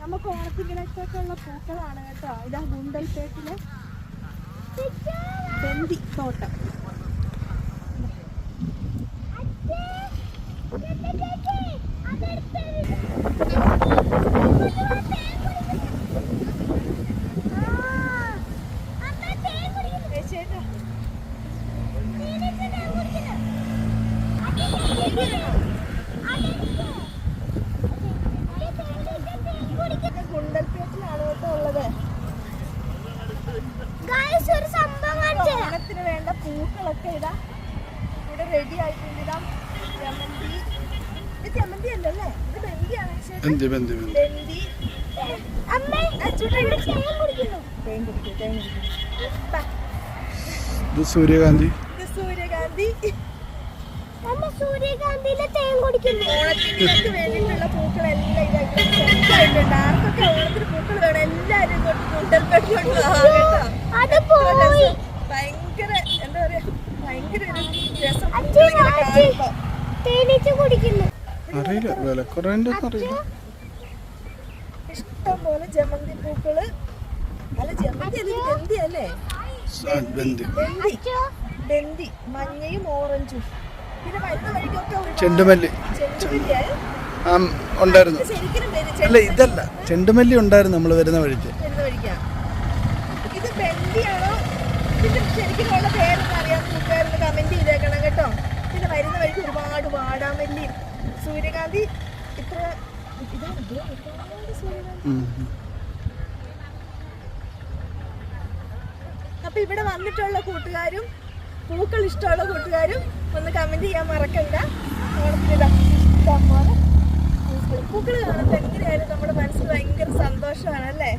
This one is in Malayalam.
നമുക്ക് ഓണത്തിനൊക്കെ ഉള്ള പൂക്കളാണ് കേട്ടോ. ഇതാ ഗുണ്ടൽപേട്ടിലെ ബന്ദി തോട്ടം. ഗുണ്ടൽപേട്ടിലാണ് കേട്ടോ ഉള്ളത്. ഓണത്തിന് വേണ്ട പൂക്കളൊക്കെ ഇതാ ഇവിടെ റെഡി ആയിട്ടുണ്ട്. ഇതാ ജമന്തി. ഇത് ജമന്തി അല്ലല്ലേ, ഇത് ബന്ദിയാണ്. സൂര്യകാന്തി. ഓണത്തിനൊക്കെ വേണ്ടിയിട്ടുള്ള പൂക്കളെല്ലാം ഇതായിട്ടുണ്ട്. ആർക്കൊക്കെ ഓണത്തിന് പൂക്കൾ വേണം എല്ലാരും ഭയങ്കര എന്താ പറയാ, ഭയങ്കര രസം. ഇഷ്ടം പോലെ ജമന്തി പൂക്കള്. അല്ല ജമന്തി ബന്ദി അല്ലേ, ബന്ദി മഞ്ഞയും ഓറഞ്ചും. പിന്നെ വരുന്ന വഴിക്കൊക്കെ ചെണ്ടുമല്ലി ഉണ്ടായിരുന്നു. അല്ല ഇതല്ല, ചെണ്ടുമല്ലി ഉണ്ടായിരുന്നു നമ്മൾ വരുന്ന വഴിക്ക്. ഇത് ബന്ദിയാണോ ഇതിന്റെ ശരിക്കുള്ള പേരൊന്നും അറിയാൻ കൂട്ടുകാരൊന്ന് കമന്റ് ചെയ്തേക്കണം കേട്ടോ. പിന്നെ വരുന്ന വഴിക്ക് ഒരുപാട് വാടാമല്ലി, സൂര്യകാന്തി. ഇത്ര അപ്പൊ ഇവിടെ വന്നിട്ടുള്ള കൂട്ടുകാരും പൂക്കൾ ഇഷ്ടമുള്ള കൂട്ടുകാരും ഒന്ന് കമന്റ് ചെയ്യാൻ മറക്കണ്ട. ഓണത്തിന് ഇഷ്ടംപോലെ പൂക്കൾ കാണുമ്പോൾ എങ്ങനെയായാലും നമ്മുടെ മനസ്സിൽ ഭയങ്കര സന്തോഷമാണ് അല്ലേ.